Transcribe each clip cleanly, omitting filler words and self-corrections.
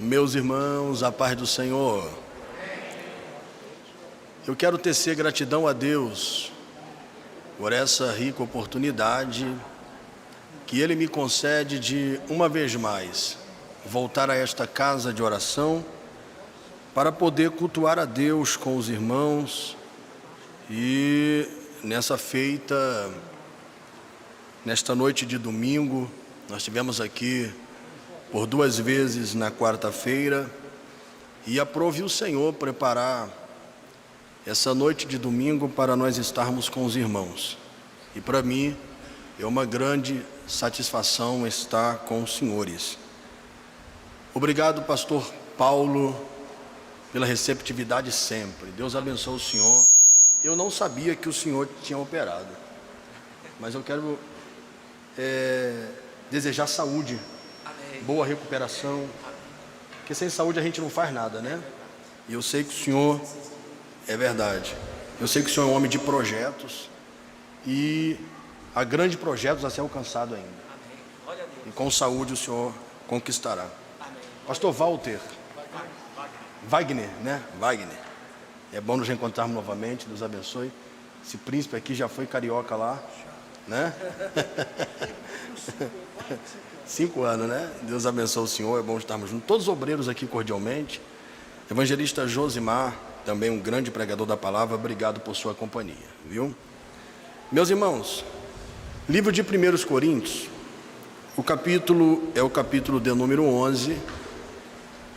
Meus irmãos, a paz do Senhor. Eu quero tecer gratidão a Deus por essa rica oportunidade que Ele me concede de, uma vez mais, voltar a esta casa de oração para poder cultuar a Deus com os irmãos e nesta noite de domingo, nós tivemos aqui por 2 vezes na quarta-feira e aprove o Senhor preparar essa noite de domingo para nós estarmos com os irmãos. E para mim é uma grande satisfação estar com os senhores. Obrigado, pastor Paulo, pela receptividade sempre. Deus abençoe o senhor. Eu não sabia que o senhor tinha operado, mas eu quero desejar saúde. Boa recuperação, porque sem saúde a gente não faz nada, né? E eu sei que o senhor, é verdade, eu sei que o senhor é um homem de projetos e há grandes projetos a ser alcançado ainda. E com saúde o senhor conquistará. Pastor Walter, Wagner, né? Wagner, é bom nos reencontrarmos novamente, Deus abençoe. Esse príncipe aqui já foi carioca lá, né? 5 anos, né? Deus abençoe o senhor, é bom estarmos juntos. Todos os obreiros aqui cordialmente. Evangelista Josimar, também um grande pregador da palavra, obrigado por sua companhia, viu? Meus irmãos, livro de 1 Coríntios, o capítulo é o capítulo de número 11,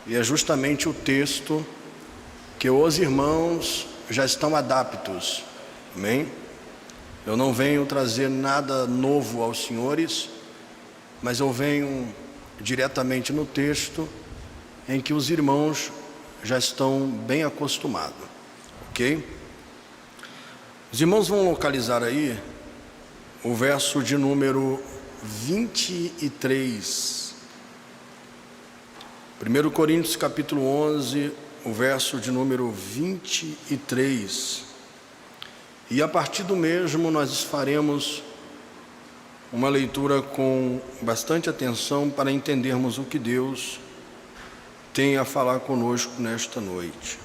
e é justamente o texto que os irmãos já estão adaptos, amém? Eu não venho trazer nada novo aos senhores, mas eu venho diretamente no texto em que os irmãos já estão bem acostumados, ok? Os irmãos vão localizar aí o verso de número 23. 1 Coríntios capítulo 11, o verso de número 23. E a partir do mesmo nós faremos uma leitura com bastante atenção para entendermos o que Deus tem a falar conosco nesta noite.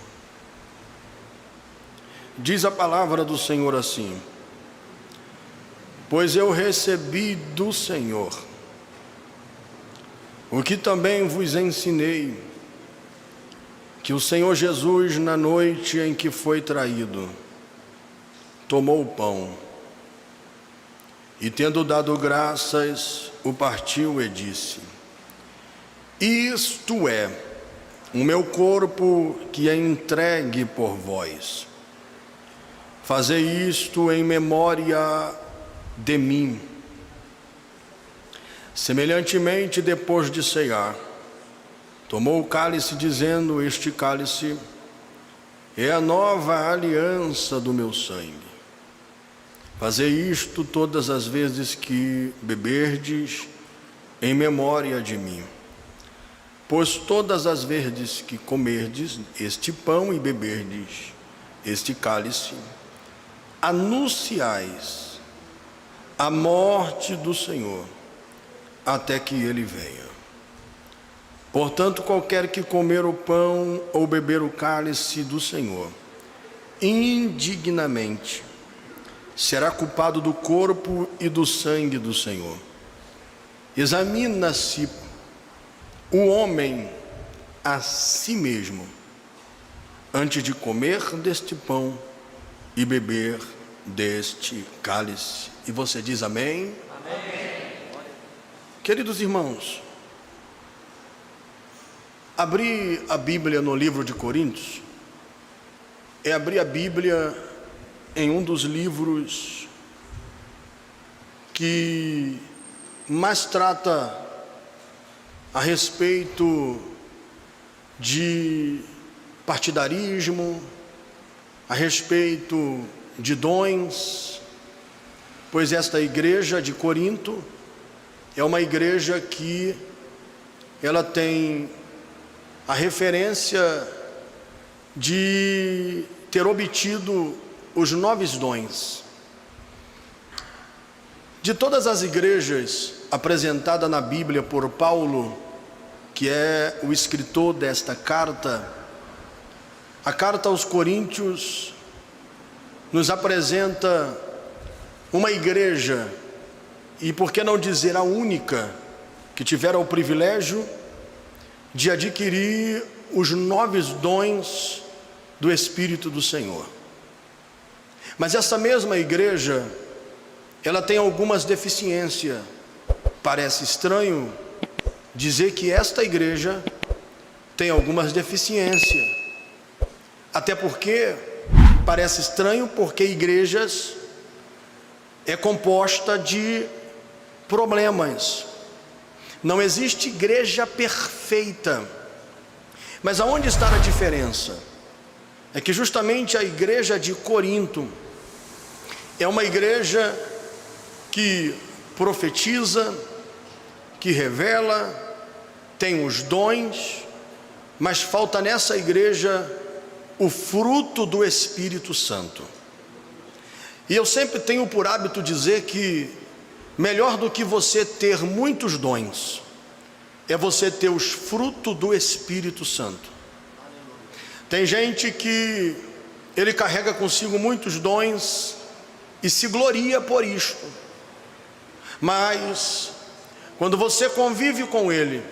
Diz a palavra do Senhor assim: pois eu recebi do Senhor o que também vos ensinei, que o Senhor Jesus, na noite em que foi traído, tomou o pão e, tendo dado graças, o partiu e disse: isto é o meu corpo que é entregue por vós. Fazei isto em memória de mim. Semelhantemente, depois de ceiar, tomou o cálice, dizendo: este cálice é a nova aliança do meu sangue. Fazei isto todas as vezes que beberdes, em memória de mim. Pois todas as vezes que comerdes este pão e beberdes este cálice, anunciais a morte do Senhor, até que Ele venha. Portanto, qualquer que comer o pão ou beber o cálice do Senhor indignamente, será culpado do corpo e do sangue do Senhor. Examina-se o homem a si mesmo, antes de comer deste pão e beber deste cálice. E você diz amém? Amém. Queridos irmãos, abrir a Bíblia no livro de Coríntios é abrir a Bíblia em um dos livros que mais trata a respeito de partidarismo, a respeito de dons, pois esta igreja de Corinto é uma igreja que ela tem a referência de ter obtido os 9 dons. De todas as igrejas apresentadas na Bíblia por Paulo, que é o escritor desta carta, a carta aos Coríntios, nos apresenta uma igreja, e por que não dizer a única, que tivera o privilégio de adquirir os 9 dons do Espírito do Senhor. Mas essa mesma igreja, ela tem algumas deficiências. Parece estranho dizer que esta igreja tem algumas deficiências, até porque parece estranho, porque igrejas é composta de problemas. Não existe igreja perfeita. Mas aonde está a diferença? É que justamente a igreja de Corinto é uma igreja que profetiza, que revela, tem os dons, mas falta nessa igreja o fruto do Espírito Santo. E eu sempre tenho por hábito dizer que melhor do que você ter muitos dons é você ter os frutos do Espírito Santo. Tem gente que ele carrega consigo muitos dons e se gloria por isto, mas quando você convive com ele,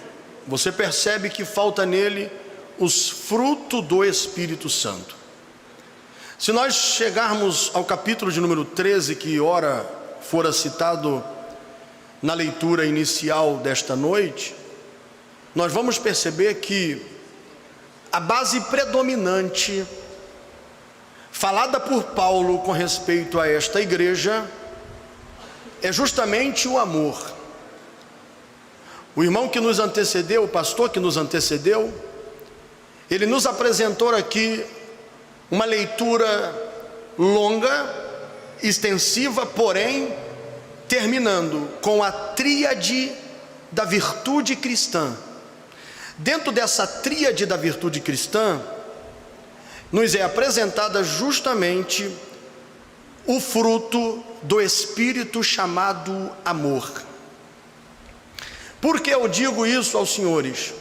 você percebe que falta nele os frutos do Espírito Santo. Se nós chegarmos ao capítulo de número 13, que ora fora citado na leitura inicial desta noite, nós vamos perceber que a base predominante falada por Paulo com respeito a esta igreja é justamente o amor. O irmão que nos antecedeu, o pastor que nos antecedeu, ele nos apresentou aqui uma leitura longa, extensiva, porém terminando com a tríade da virtude cristã. Dentro dessa tríade da virtude cristã, nos é apresentada justamente o fruto do Espírito chamado amor. Por que eu digo isso aos senhores?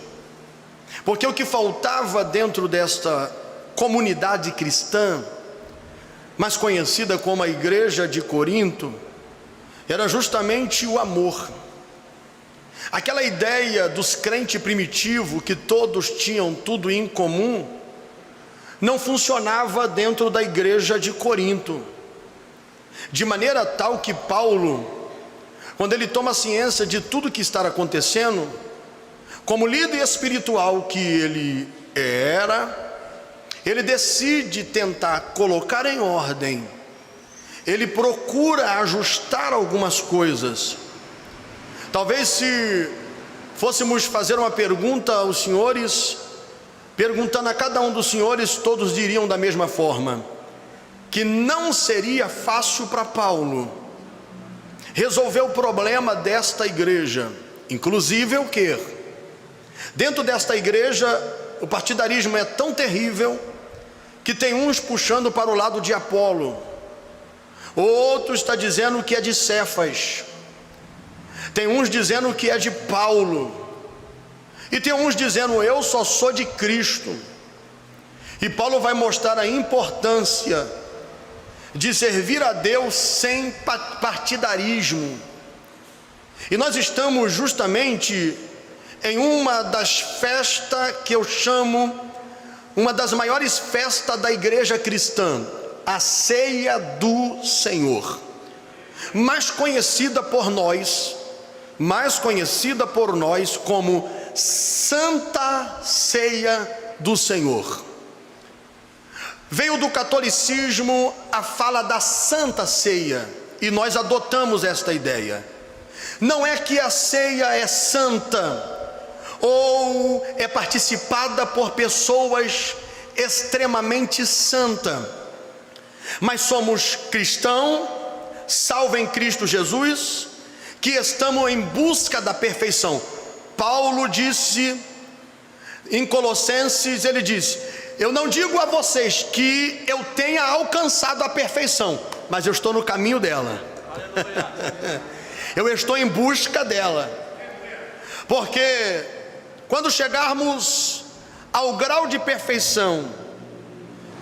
Porque o que faltava dentro desta comunidade cristã, mais conhecida como a igreja de Corinto, era justamente o amor. Aquela ideia dos crentes primitivos, que todos tinham tudo em comum, não funcionava dentro da igreja de Corinto, de maneira tal que Paulo, quando ele toma ciência de tudo que está acontecendo, como líder espiritual que ele era, ele decide tentar colocar em ordem, ele procura ajustar algumas coisas. Talvez se fôssemos fazer uma pergunta aos senhores, perguntando a cada um dos senhores, todos diriam da mesma forma, que não seria fácil para Paulo resolver o problema desta igreja. Inclusive o que? Dentro desta igreja, o partidarismo é tão terrível, que tem uns puxando para o lado de Apolo, outro está dizendo que é de Cefas, tem uns dizendo que é de Paulo, e tem uns dizendo eu só sou de Cristo. E Paulo vai mostrar a importância de servir a Deus sem partidarismo. E nós estamos justamente em uma das festas que eu chamo uma das maiores festas da igreja cristã, a ceia do Senhor, mais conhecida por nós como Santa Ceia do Senhor. Veio do catolicismo a fala da Santa Ceia, e nós adotamos esta ideia. Não é que a ceia é santa, ou é participada por pessoas extremamente santas, mas somos cristãos, salvos em Cristo Jesus, que estamos em busca da perfeição. Paulo disse em Colossenses, ele disse, eu não digo a vocês que eu tenha alcançado a perfeição, mas eu estou no caminho dela. Eu estou em busca dela, porque quando chegarmos ao grau de perfeição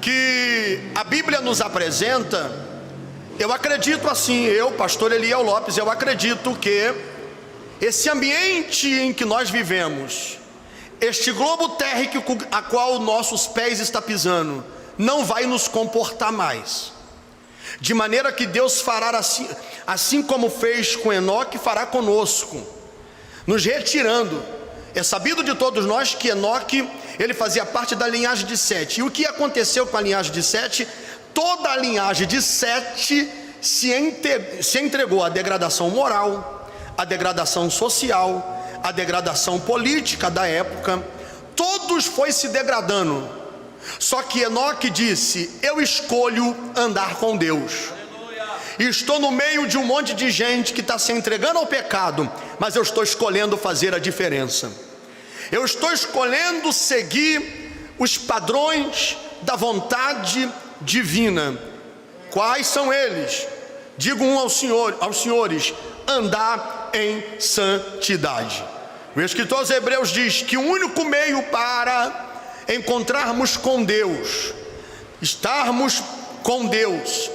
que a Bíblia nos apresenta, eu acredito assim, pastor Eliel Lopes, eu acredito que esse ambiente em que nós vivemos, este globo térreo a qual nossos pés estão pisando, não vai nos comportar mais, de maneira que Deus fará assim como fez com Enoque, fará conosco, nos retirando. É sabido de todos nós que Enoque, ele fazia parte da linhagem de Sete, e o que aconteceu com a linhagem de Sete? Toda a linhagem de Sete se entregou à degradação moral, à degradação social, à degradação política da época. Todos foi se degradando. Só que Enoque disse: eu escolho andar com Deus. E estou no meio de um monte de gente que está se entregando ao pecado, mas eu estou escolhendo fazer a diferença. Eu estou escolhendo seguir os padrões da vontade divina. Quais são eles? Digo aos senhores: andar em santidade. O escritor aos Hebreus diz que o único meio para encontrarmos com Deus, estarmos com Deus,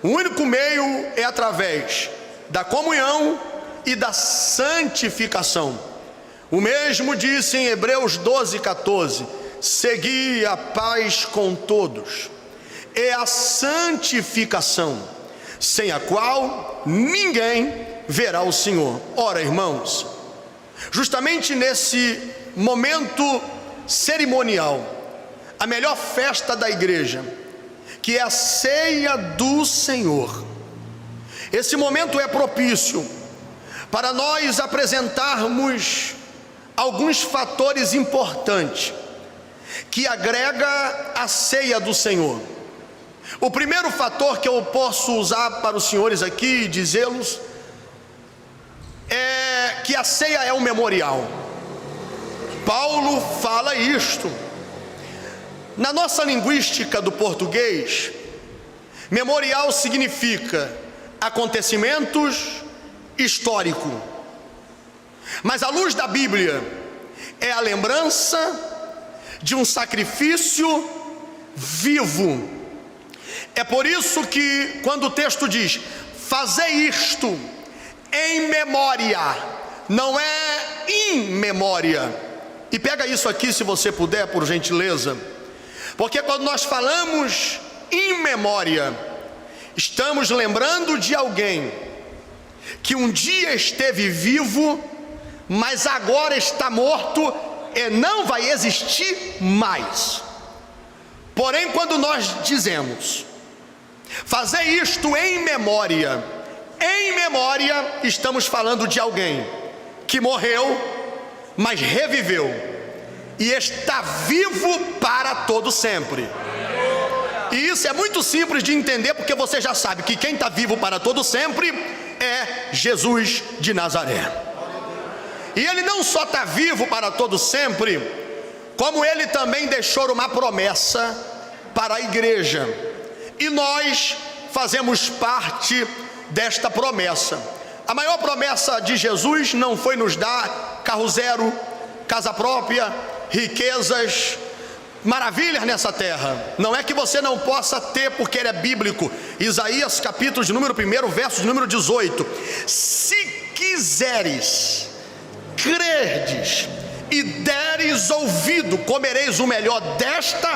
o único meio é através da comunhão e da santificação. O mesmo disse em Hebreus 12:14: segui a paz com todos, é a santificação, sem a qual ninguém verá o Senhor. Ora, irmãos, justamente nesse momento cerimonial, a melhor festa da igreja, que é a ceia do Senhor, esse momento é propício para nós apresentarmos alguns fatores importantes que agrega a ceia do Senhor. O primeiro fator que eu posso usar para os senhores aqui e dizê-los é que a ceia é um memorial. Paulo fala isto. Na nossa linguística do português, memorial significa acontecimentos históricos, mas à luz da Bíblia é a lembrança de um sacrifício vivo. É por isso que quando o texto diz: fazei isto em memória, não é in memória. E pega isso aqui se você puder, por gentileza, porque quando nós falamos em memória, estamos lembrando de alguém que um dia esteve vivo, mas agora está morto e não vai existir mais. Porém, quando nós dizemos fazer isto em memória, estamos falando de alguém que morreu, mas reviveu e está vivo para todo sempre. E isso é muito simples de entender, porque você já sabe que quem está vivo para todo sempre é Jesus de Nazaré. E ele não só está vivo para todo sempre, como ele também deixou uma promessa para a igreja, e nós fazemos parte desta promessa. A maior promessa de Jesus não foi nos dar carro zero, casa própria, riquezas, maravilhas nessa terra. Não é que você não possa ter, porque ele é bíblico. Isaías capítulo de número 1, verso de número 18: se quiseres, crerdes e deres ouvido, comereis o melhor desta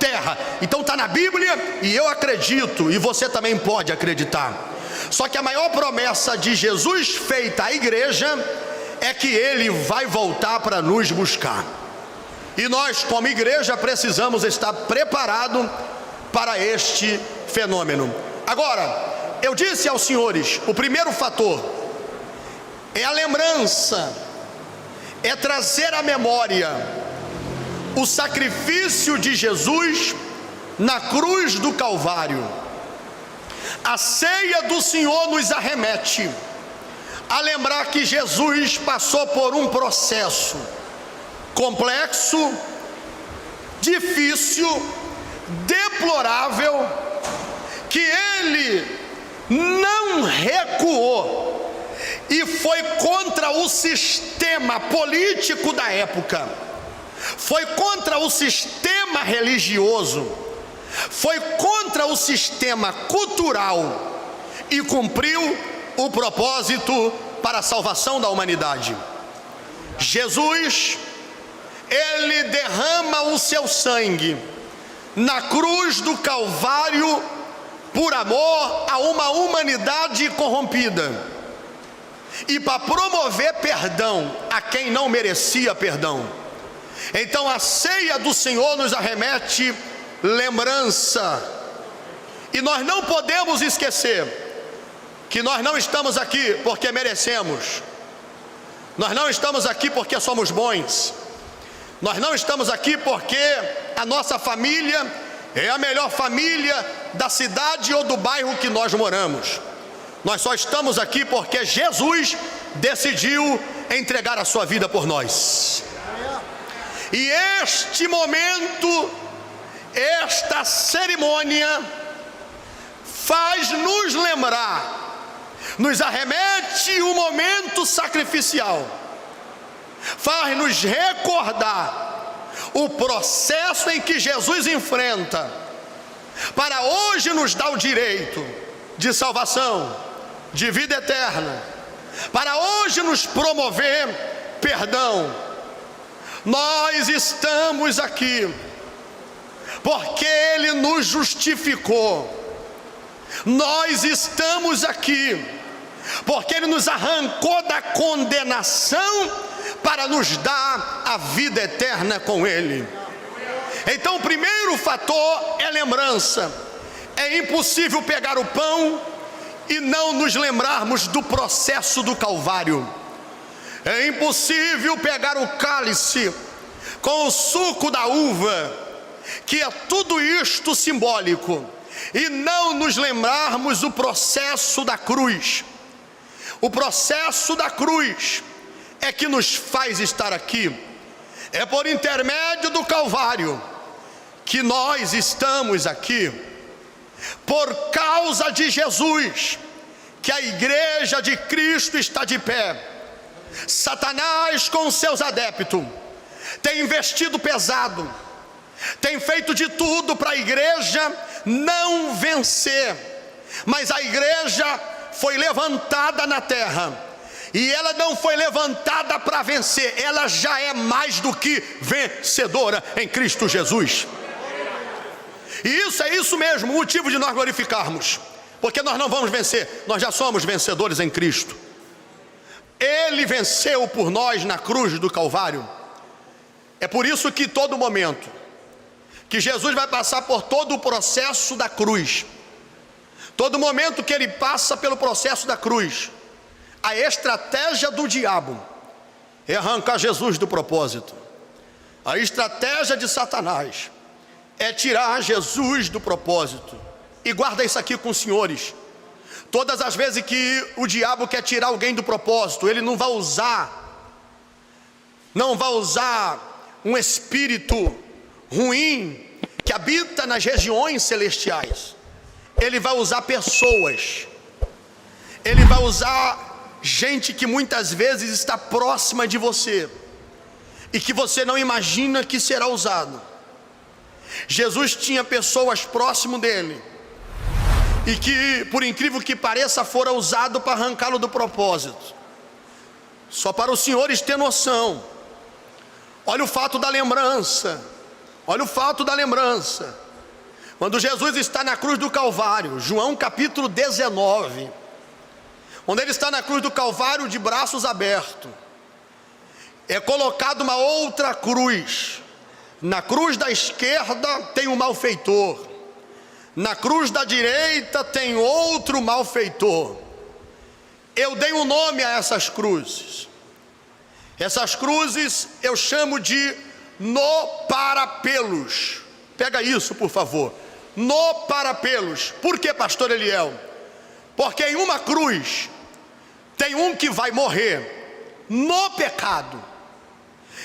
terra. Então está na Bíblia e eu acredito, e você também pode acreditar. Só que a maior promessa de Jesus feita à igreja é que ele vai voltar para nos buscar. E nós, como igreja, precisamos estar preparados para este fenômeno. Agora, eu disse aos senhores, o primeiro fator é a lembrança, é trazer à memória o sacrifício de Jesus na cruz do Calvário. A ceia do Senhor nos arremete a lembrar que Jesus passou por um processo complexo, difícil, deplorável, que ele não recuou, e foi contra o sistema político da época, foi contra o sistema religioso, foi contra o sistema cultural e cumpriu o propósito para a salvação da humanidade. Jesus, ele derrama o seu sangue na cruz do Calvário por amor a uma humanidade corrompida e para promover perdão a quem não merecia perdão. Então a ceia do Senhor nos arremete lembrança, e nós não podemos esquecer que nós não estamos aqui porque merecemos, nós não estamos aqui porque somos bons, nós não estamos aqui porque a nossa família é a melhor família da cidade ou do bairro que nós moramos. Nós só estamos aqui porque Jesus decidiu entregar a sua vida por nós. E este momento, esta cerimônia faz nos lembrar, nos arremete o momento sacrificial, faz nos recordar o processo em que Jesus enfrenta para hoje nos dar o direito de salvação, de vida eterna, para hoje nos promover perdão. Nós estamos aqui porque Ele nos justificou. Nós estamos aqui porque Ele nos arrancou da condenação para nos dar a vida eterna com Ele. Então o primeiro fator é lembrança. É impossível pegar o pão e não nos lembrarmos do processo do Calvário. É impossível pegar o cálice com o suco da uva, que é tudo isto simbólico, e não nos lembrarmos do processo da cruz. O processo da cruz é que nos faz estar aqui. É por intermédio do Calvário que nós estamos aqui. Por causa de Jesus que a igreja de Cristo está de pé. Satanás com seus adeptos tem investido pesado, tem feito de tudo para a igreja não vencer, mas a igreja foi levantada na terra, e ela não foi levantada para vencer, ela já é mais do que vencedora em Cristo Jesus. E isso é isso mesmo, o motivo de nós glorificarmos, porque nós não vamos vencer, nós já somos vencedores em Cristo. Ele venceu por nós na cruz do Calvário. É por isso que todo momento que Jesus vai passar por todo o processo da cruz, todo momento que ele passa pelo processo da cruz, a estratégia do diabo é arrancar Jesus do propósito. A estratégia de Satanás é tirar Jesus do propósito. E guarda isso aqui com os senhores. Todas as vezes que o diabo quer tirar alguém do propósito, ele não vai usar um espírito ruim que habita nas regiões celestiais. Ele vai usar pessoas. Ele vai usar gente que muitas vezes está próxima de você e que você não imagina que será usado. Jesus tinha pessoas próximo dele e que, por incrível que pareça, fora usado para arrancá-lo do propósito. Só para os senhores ter noção, olha o fato da lembrança, olha o fato da lembrança. Quando Jesus está na cruz do Calvário, João capítulo 19, onde ele está na cruz do Calvário de braços abertos, é colocado uma outra cruz. Na cruz da esquerda tem um malfeitor, na cruz da direita tem outro malfeitor. Eu dei um nome a essas cruzes. Essas cruzes eu chamo de no-para-pelos. Pega isso, por favor. No-para-pelos. Por que, pastor Eliel? Porque em uma cruz tem um que vai morrer no pecado.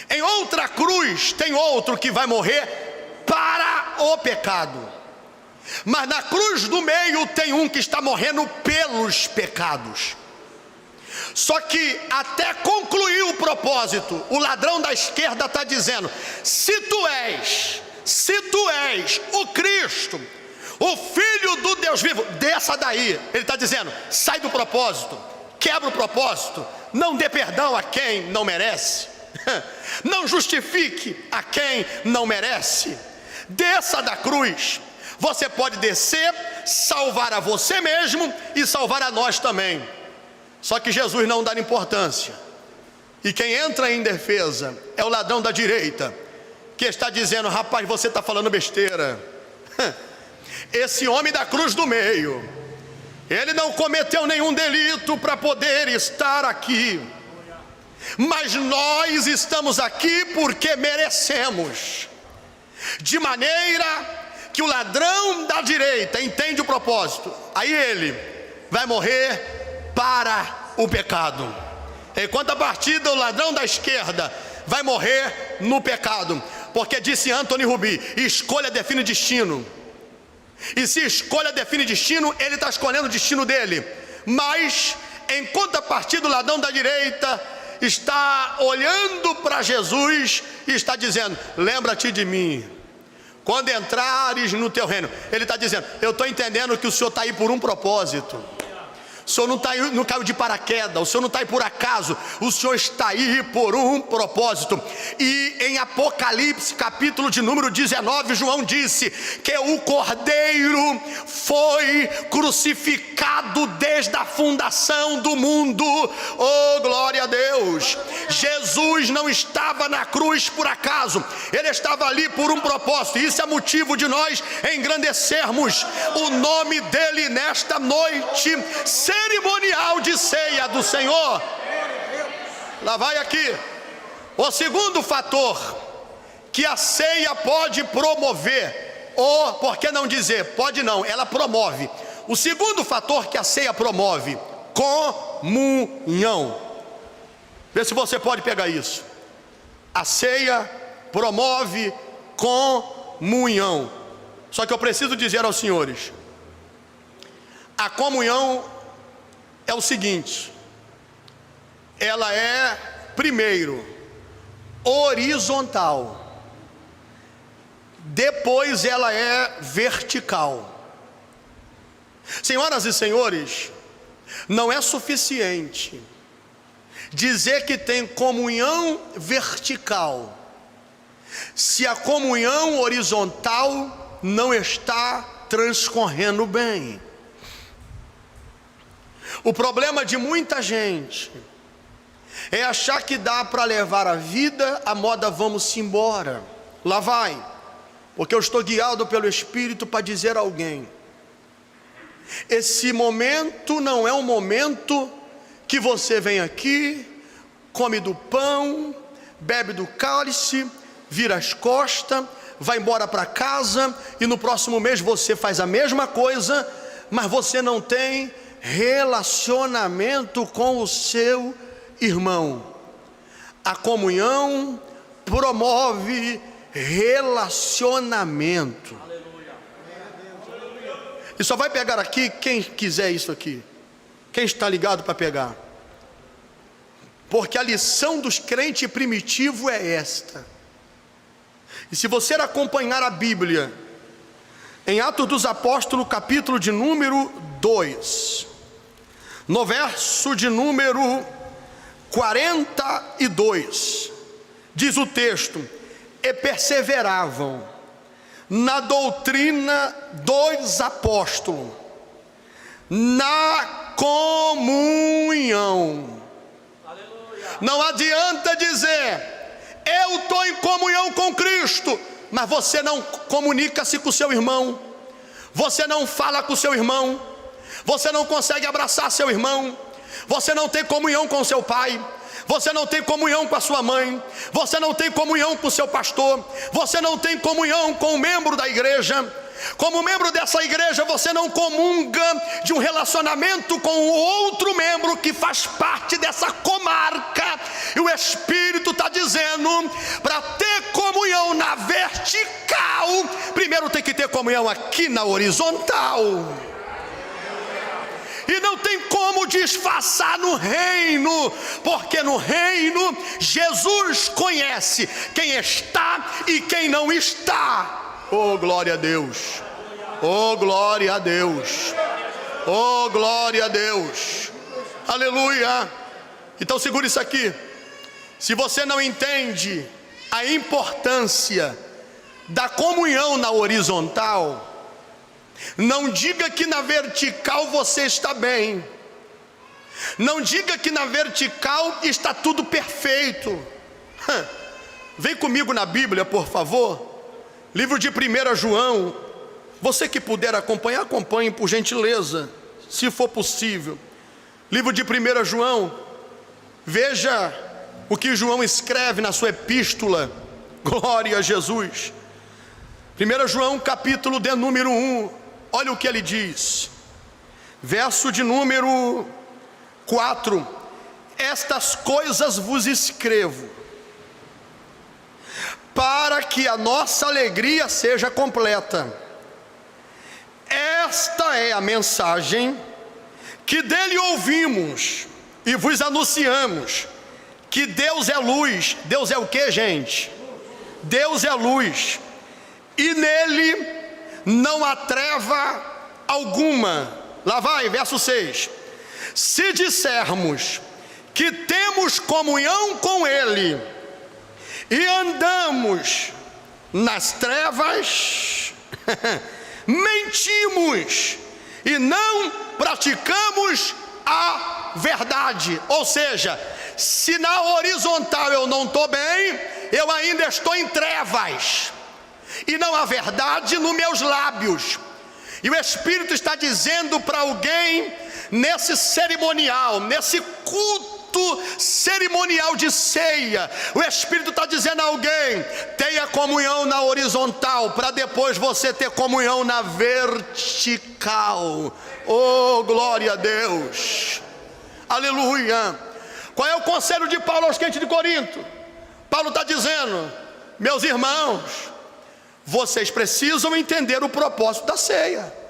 Em outra cruz tem outro que vai morrer para o pecado. Mas na cruz do meio tem um que está morrendo pelos pecados. Só que até concluir o propósito, o ladrão da esquerda está dizendo: se tu és o Cristo, o Filho do Deus vivo, desça daí. Ele está dizendo: sai do propósito, quebra o propósito, não dê perdão a quem não merece, não justifique a quem não merece, desça da cruz. Você pode descer, salvar a você mesmo e salvar a nós também. Só que Jesus não dá importância, e quem entra em defesa é o ladrão da direita, que está dizendo: rapaz, você está falando besteira. Esse homem da cruz do meio, ele não cometeu nenhum delito para poder estar aqui, mas nós estamos aqui porque merecemos. De maneira que o ladrão da direita entende o propósito, aí ele vai morrer para o pecado, enquanto a partida o ladrão da esquerda vai morrer no pecado, porque disse Anthony Rubi: escolha define destino. E se escolha define destino, ele está escolhendo o destino dele. Mas enquanto a partida do ladrão da direita está olhando para Jesus e está dizendo: lembra-te de mim quando entrares no teu reino. Ele está dizendo: eu estou entendendo que o Senhor está aí por um propósito. O Senhor não caiu de paraquedas, o Senhor não está aí por acaso, o Senhor está aí por um propósito. E em Apocalipse, capítulo de número 19, João disse que o Cordeiro foi crucificado desde a fundação do mundo. Oh, glória a Deus! Jesus não estava na cruz por acaso, ele estava ali por um propósito. Isso é motivo de nós engrandecermos o nome dele nesta noite cerimonial de ceia do Senhor. Lá vai aqui o segundo fator que a ceia pode promover, ou por que não dizer, pode não, ela promove. O segundo fator que a ceia promove: comunhão. Vê se você pode pegar isso. A ceia promove comunhão. Só que eu preciso dizer aos senhores: a comunhão é o seguinte, ela é, primeiro, horizontal, depois ela é vertical. Senhoras e senhores, não é suficiente dizer que tem comunhão vertical se a comunhão horizontal não está transcorrendo bem. O problema de muita gente é achar que dá para levar a vida a moda vamos embora. Lá vai, porque eu estou guiado pelo Espírito para dizer a alguém: esse momento não é um momento que você vem aqui, come do pão, bebe do cálice, vira as costas, vai embora para casa e no próximo mês você faz a mesma coisa, mas você não tem relacionamento com o seu irmão. A comunhão promove relacionamento. E só vai pegar aqui quem quiser isso aqui, quem está ligado para pegar, porque a lição dos crentes primitivos é esta. E se você acompanhar a Bíblia em Atos dos Apóstolos, capítulo de número 2, no verso de número 42, diz o texto: e perseveravam na doutrina dos apóstolos, na comunhão. Aleluia. Não adianta dizer: eu estou em comunhão com Cristo, mas você não comunica-se com o seu irmão, você não fala com o seu irmão, você não consegue abraçar seu irmão, você não tem comunhão com seu pai, você não tem comunhão com a sua mãe, você não tem comunhão com o seu pastor, você não tem comunhão com o membro da igreja. Como membro dessa igreja, você não comunga de um relacionamento com o outro membro que faz parte dessa comarca. E o Espírito está dizendo: para ter comunhão na vertical, primeiro tem que ter comunhão aqui na horizontal. e não tem como disfarçar no reino, porque no reino Jesus conhece quem está e quem não está. Oh, glória a Deus! Oh, glória a Deus! Oh, glória a Deus! Aleluia! Então segura isso aqui. Se você não entende a importância da comunhão na horizontal, não diga que na vertical você está bem. Não diga que na vertical está tudo perfeito. Vem comigo na Bíblia, por favor. Livro de 1 João. Você que puder acompanhar, acompanhe por gentileza, se for possível. Livro de 1 João. Veja o que João escreve na sua epístola. Glória a Jesus. 1 João capítulo de número 1. Olha o que ele diz. Verso de número 4. Estas coisas vos escrevo, para que a nossa alegria seja completa. Esta é a mensagem que dele ouvimos e vos anunciamos, que Deus é luz. Deus é o que, gente? Deus é luz, e nele não há treva alguma. Lá vai, verso 6. Se dissermos que temos comunhão com ele e andamos nas trevas, mentimos e não praticamos a verdade. Ou seja, se na horizontal eu não estou bem, eu ainda estou em trevas, e não há verdade nos meus lábios. E o Espírito está dizendo para alguém nesse cerimonial, nesse culto cerimonial de ceia, o Espírito está dizendo a alguém: tenha comunhão na horizontal, para depois você ter comunhão na vertical. Oh, glória a Deus, aleluia. Qual é o conselho de Paulo aos crentes de Corinto? Paulo está dizendo: meus irmãos, vocês precisam entender o propósito da ceia.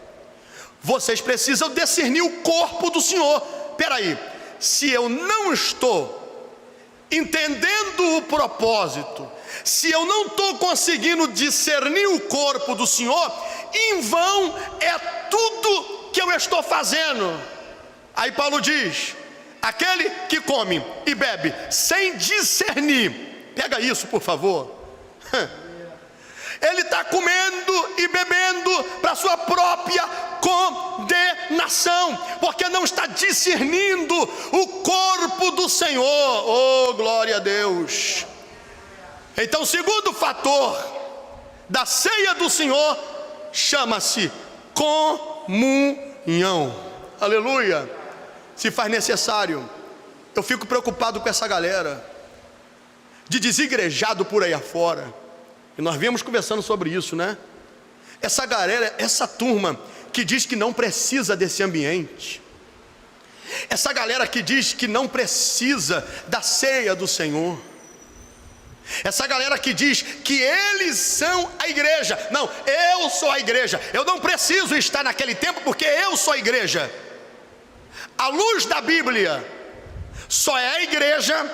Vocês precisam discernir o corpo do Senhor. Espera aí, se eu não estou entendendo o propósito, se eu não estou conseguindo discernir o corpo do Senhor, em vão é tudo que eu estou fazendo. Aí Paulo diz: aquele que come e bebe sem discernir, pega isso por favor, ele está comendo e bebendo para sua própria condenação, porque não está discernindo o corpo do Senhor. Oh, glória a Deus. Então o segundo fator da ceia do Senhor chama-se comunhão. Aleluia. Se faz necessário, eu fico preocupado com essa galera de desigrejado por aí afora. E nós viemos conversando sobre isso, né? Essa galera, essa turma que diz que não precisa desse ambiente, essa galera que diz que não precisa da ceia do Senhor, essa galera que diz que eles são a igreja. Não, eu sou a igreja, eu não preciso estar naquele tempo porque eu sou a igreja. A luz da Bíblia só é a igreja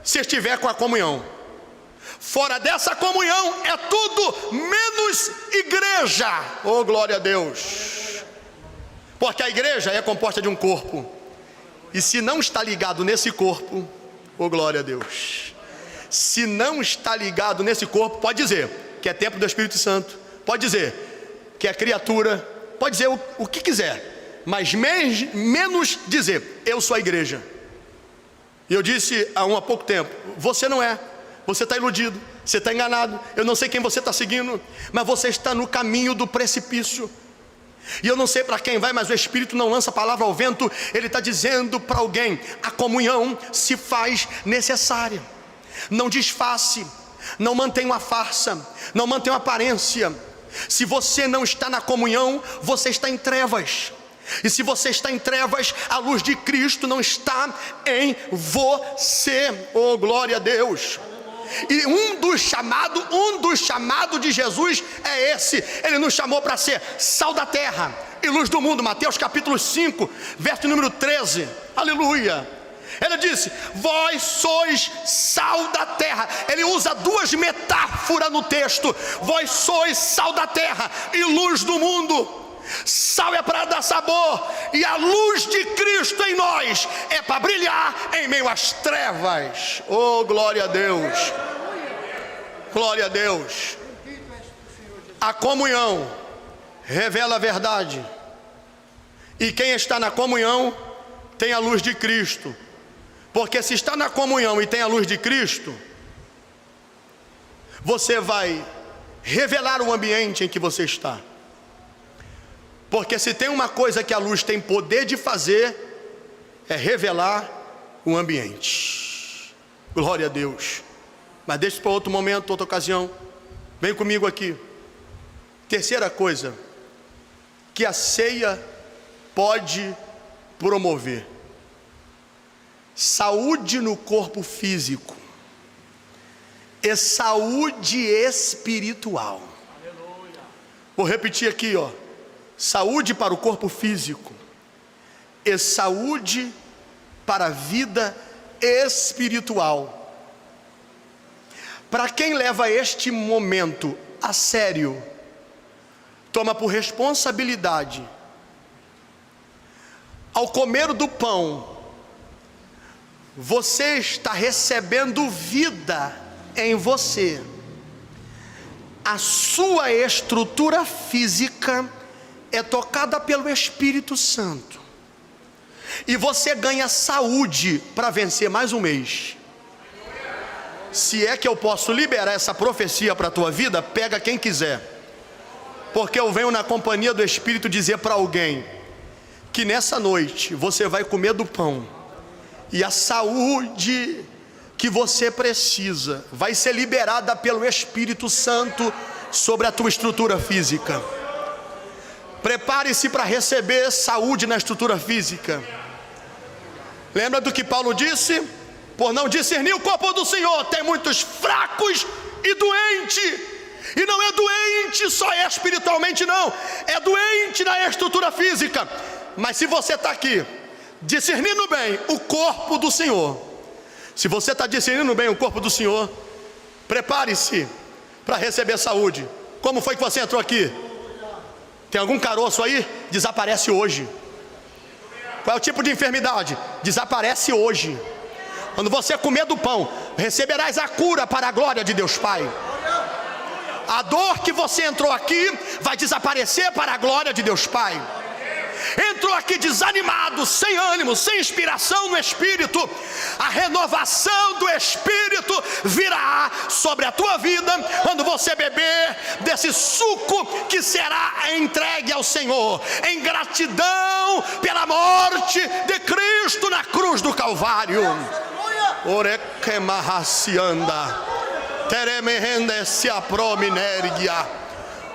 se estiver com a comunhão. Fora dessa comunhão é tudo menos igreja. Oh, glória a Deus. Porque a igreja é composta de um corpo, e se não está ligado nesse corpo, oh, glória a Deus, se não está ligado nesse corpo, pode dizer que é templo do Espírito Santo, pode dizer que é criatura, pode dizer o que quiser, mas menos dizer eu sou a igreja. E eu disse há pouco tempo: você não é. Você está iludido, você está enganado. Eu não sei quem você está seguindo, mas você está no caminho do precipício. E eu não sei para quem vai, mas o Espírito não lança a palavra ao vento. Ele está dizendo para alguém: a comunhão se faz necessária. Não disfarce, não mantenha uma farsa, não mantenha uma aparência. Se você não está na comunhão, você está em trevas. E se você está em trevas, a luz de Cristo não está em você. Oh, glória a Deus. E um dos chamados de Jesus é esse. Ele nos chamou para ser sal da terra e luz do mundo. Mateus capítulo 5, verso número 13. Aleluia. Ele disse: vós sois sal da terra. Ele usa duas metáforas no texto: vós sois sal da terra e luz do mundo. Sal é para dar sabor, e a luz de Cristo em nós é para brilhar em meio às trevas. Oh, glória a Deus, glória a Deus. A comunhão revela a verdade, e quem está na comunhão tem a luz de Cristo. Porque se está na comunhão e tem a luz de Cristo, você vai revelar o ambiente em que você está. Porque se tem uma coisa que a luz tem poder de fazer, é revelar o ambiente. Glória a Deus. Mas deixa para outro momento, outra ocasião. Vem comigo aqui. Terceira coisa que a ceia pode promover: saúde no corpo físico e saúde espiritual. Aleluia. Vou repetir aqui, ó. Saúde para o corpo físico e saúde para a vida espiritual. Para quem leva este momento a sério, toma por responsabilidade, ao comer do pão, você está recebendo vida em você. A sua estrutura física é tocada pelo Espírito Santo, e você ganha saúde para vencer mais um mês. Se é que eu posso liberar essa profecia para a tua vida, pega quem quiser, porque eu venho na companhia do Espírito dizer para alguém que nessa noite você vai comer do pão, e a saúde que você precisa vai ser liberada pelo Espírito Santo sobre a tua estrutura física. Prepare-se para receber saúde na estrutura física. Lembra do que Paulo disse? Por não discernir o corpo do Senhor, tem muitos fracos e doentes. E não é doente só espiritualmente, não, é doente na estrutura física. Mas se você está aqui discernindo bem o corpo do Senhor, se você está discernindo bem o corpo do Senhor, prepare-se para receber saúde. Como foi que você entrou aqui? Tem algum caroço aí? Desaparece hoje. Qual é o tipo de enfermidade? Desaparece hoje. Quando você comer do pão, receberás a cura para a glória de Deus Pai. A dor que você entrou aqui vai desaparecer para a glória de Deus Pai. Entrou aqui desanimado, sem ânimo, sem inspiração no Espírito, a renovação do Espírito virá sobre a tua vida quando você beber desse suco que será entregue ao Senhor, em gratidão pela morte de Cristo na cruz do Calvário.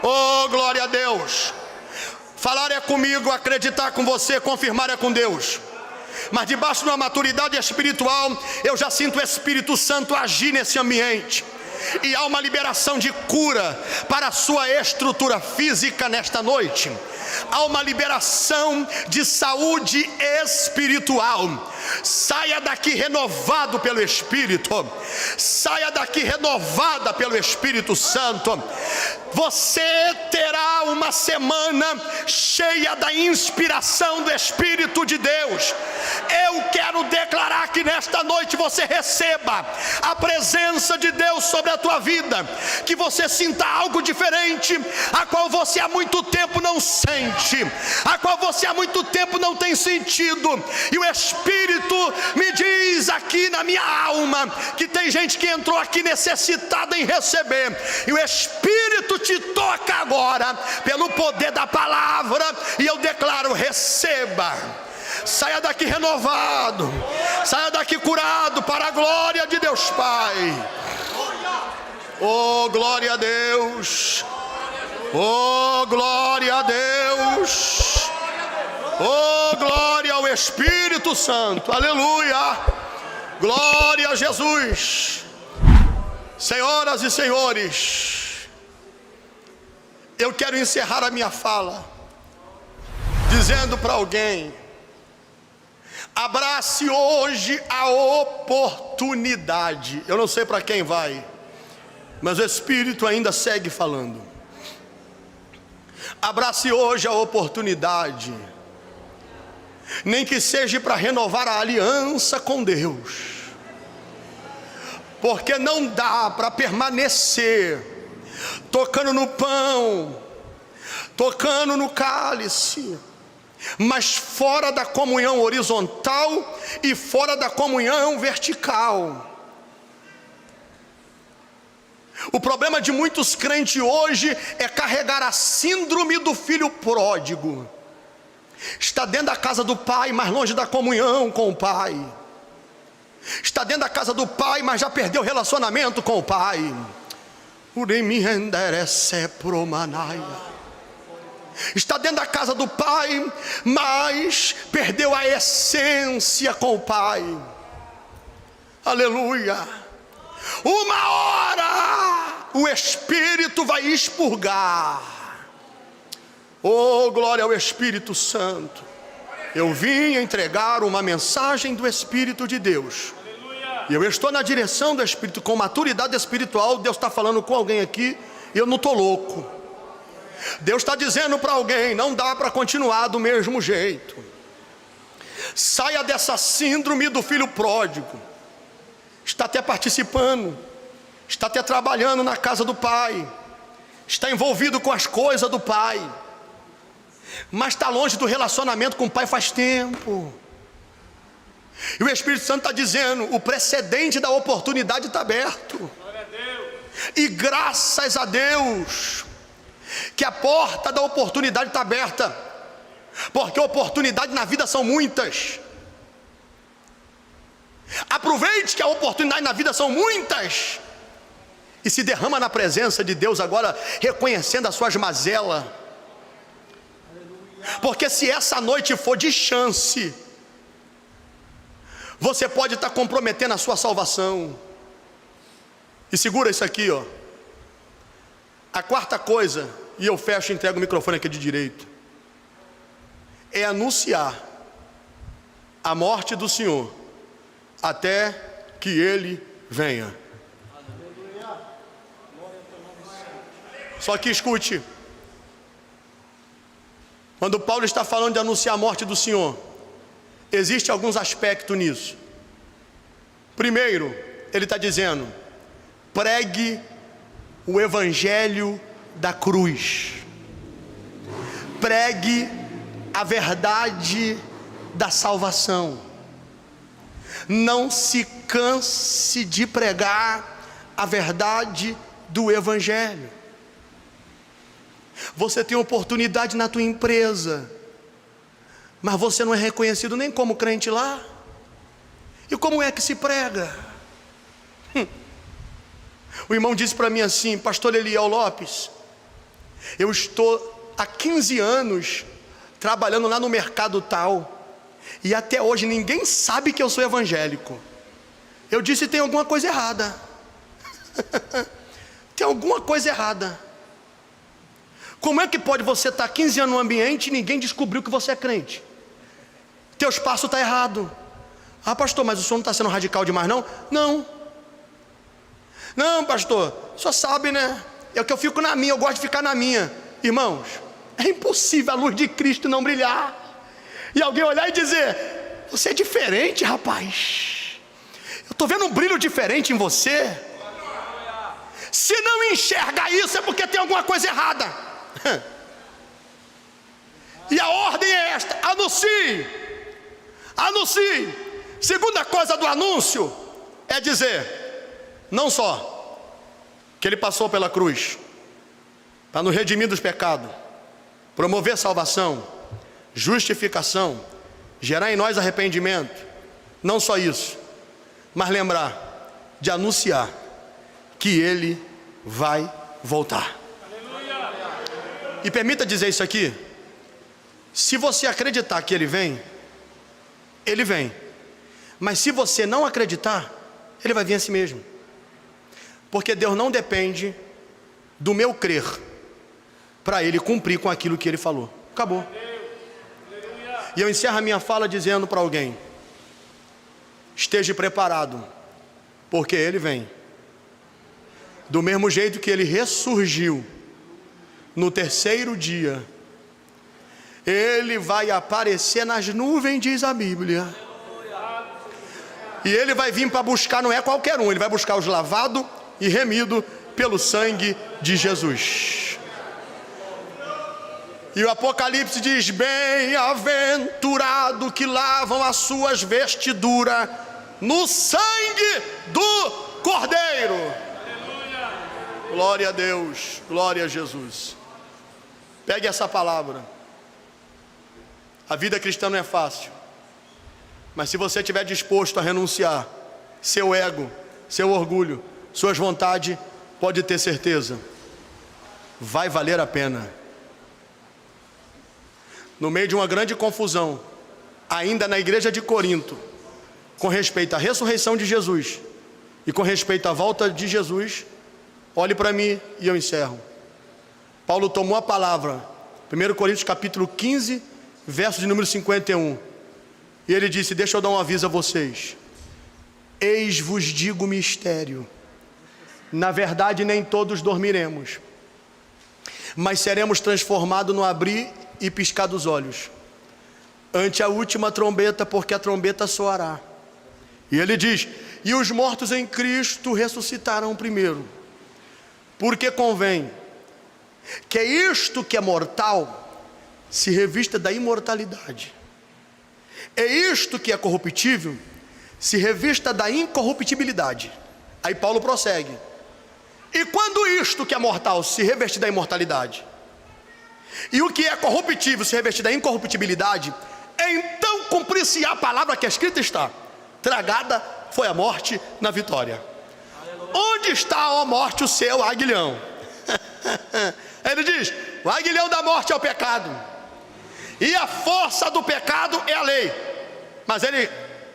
Oh, glória a Deus. Falar é comigo, acreditar com você, confirmar é com Deus. Mas debaixo de uma maturidade espiritual, eu já sinto o Espírito Santo agir nesse ambiente. E há uma liberação de cura para a sua estrutura física nesta noite. Há uma liberação de saúde espiritual. Saia daqui renovado pelo Espírito. Saia daqui renovada pelo Espírito Santo. Você terá uma semana cheia da inspiração do Espírito de Deus. Eu quero declarar que nesta noite você receba a presença de Deus sobre a tua vida, que você sinta algo diferente, a qual você há muito tempo não sente, a qual você há muito tempo não tem sentido. E o Espírito me diz aqui na minha alma que tem gente que entrou aqui necessitada em receber, e o Espírito te toca agora pelo poder da palavra, e eu declaro: receba. Saia daqui renovado, saia daqui curado para a glória de Deus Pai. Oh, glória a Deus. Oh, glória a Deus. Oh, glória ao Espírito Santo. Aleluia. Glória a Jesus. Senhoras e senhores, eu quero encerrar a minha fala dizendo para alguém: abrace hoje a oportunidade. Eu não sei para quem vai, mas o Espírito ainda segue falando. Abrace hoje a oportunidade, nem que seja para renovar a aliança com Deus, porque não dá para permanecer tocando no pão, tocando no cálice, mas fora da comunhão horizontal e fora da comunhão vertical. O problema de muitos crentes hoje é carregar a síndrome do filho pródigo. Está dentro da casa do pai, mas longe da comunhão com o pai. Está dentro da casa do pai, mas já perdeu o relacionamento com o pai. Está dentro da casa do pai, mas perdeu a essência com o pai. Aleluia. Uma hora o Espírito vai expurgar. Oh, glória ao Espírito Santo. Eu vim entregar uma mensagem do Espírito de Deus. E eu estou na direção do Espírito, com maturidade espiritual. Deus está falando com alguém aqui, e eu não estou louco. Deus está dizendo para alguém: não dá para continuar do mesmo jeito. Saia dessa síndrome do filho pródigo. Está até participando, está até trabalhando na casa do pai, está envolvido com as coisas do pai, mas está longe do relacionamento com o pai faz tempo. E o Espírito Santo está dizendo: o precedente da oportunidade está aberto. E graças a Deus que a porta da oportunidade está aberta, porque oportunidades na vida são muitas. Aproveite que a oportunidade na vida são muitas, e se derrama na presença de Deus agora, reconhecendo as suas mazelas. Porque se essa noite for de chance, você pode estar comprometendo a sua salvação. E segura isso aqui, ó. A quarta coisa, e eu fecho e entrego o microfone aqui de direito, é anunciar a morte do Senhor até que Ele venha. Só que escute, quando Paulo está falando de anunciar a morte do Senhor, existe alguns aspectos nisso. Primeiro, ele está dizendo: pregue o evangelho da cruz, pregue a verdade da salvação. Não se canse de pregar a verdade do evangelho. Você tem oportunidade na tua empresa, mas você não é reconhecido nem como crente lá. E como é que se prega? O irmão disse para mim assim: pastor Eliel Lopes, eu estou há 15 anos trabalhando lá no mercado tal, e até hoje ninguém sabe que eu sou evangélico. Eu disse: tem alguma coisa errada. Tem alguma coisa errada. Como é que pode você estar 15 anos no ambiente e ninguém descobriu que você é crente? Teu espaço está errado. Ah, pastor, mas o senhor não está sendo radical demais não? Não, pastor, o senhor sabe, né? É que eu fico na minha, eu gosto de ficar na minha. Irmãos, é impossível a luz de Cristo não brilhar e alguém olhar e dizer: você é diferente, rapaz. Eu estou vendo um brilho diferente em você. Se não enxerga isso, é porque tem alguma coisa errada. E a ordem é esta: anuncie. Segunda coisa do anúncio é dizer não só que Ele passou pela cruz para nos redimir dos pecados, promover salvação, justificação, gerar em nós arrependimento. Não só isso, mas lembrar de anunciar que Ele vai voltar. E permita dizer isso aqui: se você acreditar que Ele vem, Ele vem. Mas se você não acreditar, Ele vai vir a si mesmo. Porque Deus não depende do meu crer para Ele cumprir com aquilo que Ele falou. Acabou. E eu encerro a minha fala dizendo para alguém: esteja preparado, porque Ele vem. Do mesmo jeito que Ele ressurgiu no terceiro dia, Ele vai aparecer nas nuvens, diz a Bíblia. E Ele vai vir para buscar, não é qualquer um, Ele vai buscar os lavados e remidos pelo sangue de Jesus. E o Apocalipse diz: bem-aventurado que lavam as suas vestiduras no sangue do Cordeiro. Glória a Deus, glória a Jesus. Pegue essa palavra. A vida cristã não é fácil, mas se você estiver disposto a renunciar seu ego, seu orgulho, suas vontades, pode ter certeza, vai valer a pena. No meio de uma grande confusão, ainda na igreja de Corinto, com respeito à ressurreição de Jesus e com respeito à volta de Jesus, olhe para mim e eu encerro. Paulo tomou a palavra, 1 Coríntios capítulo 15, verso de número 51, e ele disse: deixa eu dar um aviso a vocês. Eis vos digo mistério, na verdade nem todos dormiremos, mas seremos transformados no abrir e piscar dos olhos, ante a última trombeta, porque a trombeta soará. E ele diz: e os mortos em Cristo ressuscitarão primeiro, porque convém que isto que é mortal se revista da imortalidade, e isto que é corruptível se revista da incorruptibilidade. Aí Paulo prossegue: e quando isto que é mortal se revestir da imortalidade, e o que é corruptível se revestir da incorruptibilidade, então cumprir-se a palavra que escrita está: tragada foi a morte na vitória. Onde está, ó morte, o seu aguilhão? Ele diz: o aguilhão da morte é o pecado, e a força do pecado é a lei. Mas ele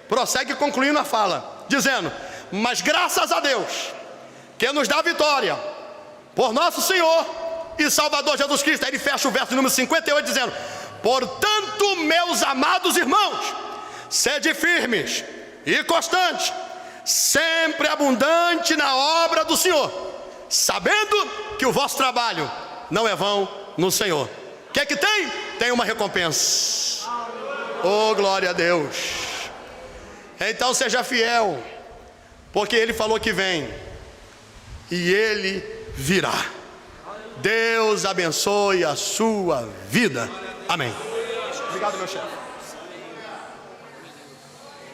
prossegue concluindo a fala, dizendo: mas graças a Deus, que nos dá vitória, por nosso Senhor e Salvador Jesus Cristo. Aí ele fecha o verso número 58 dizendo: portanto, meus amados irmãos, sede firmes e constantes, sempre abundante na obra do Senhor, sabendo que o vosso trabalho não é vão no Senhor. O que é que tem? Tem uma recompensa. Oh, glória a Deus. Então seja fiel, porque Ele falou que vem, e Ele virá. Deus abençoe a sua vida. Amém. Obrigado, meu chefe.